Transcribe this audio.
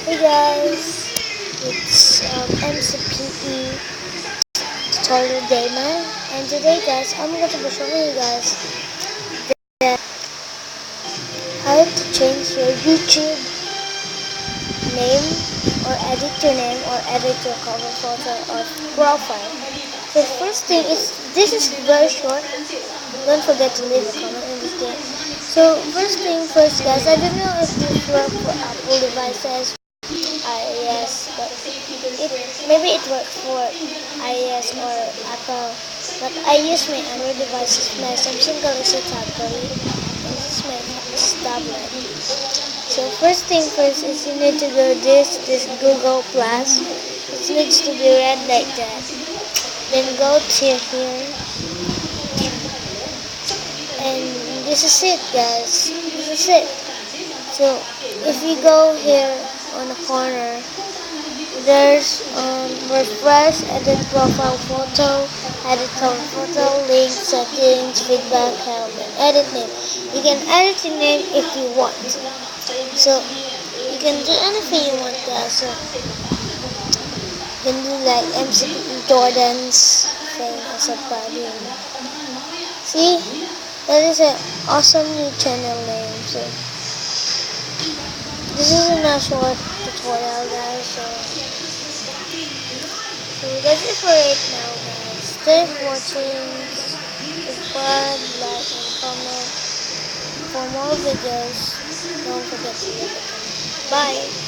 Hey guys, it's MCPE Tutorial Gamer, and today guys, I'm going to be showing you guys how to change your YouTube name or edit your name or edit your cover photo or profile. So first thing is, this is very short, don't forget to leave a comment in this game. So first thing first guys, I don't know if this works for Apple devices, iOS, but maybe it works for iOS or Apple. But I use my Android devices, my Samsung Galaxy Tab 3, and this is my tablet. So first thing first is you need to do this Google Plus. It needs to be red like that. Then go to here, and this is it guys. This is it. So if you go here on the corner, there's refresh, edit profile photo, edit cover photo, link, settings, feedback, help, and edit name. You can edit your name if you want. So you can do anything you want guys. So you can do like MCP Jordan's thing as a plugin. See, that is an awesome new channel name. So this is a short tutorial guys. So that's it for it now guys. Thanks for watching. Subscribe, like, and comment. For more videos, don't forget to leave a comment. Bye.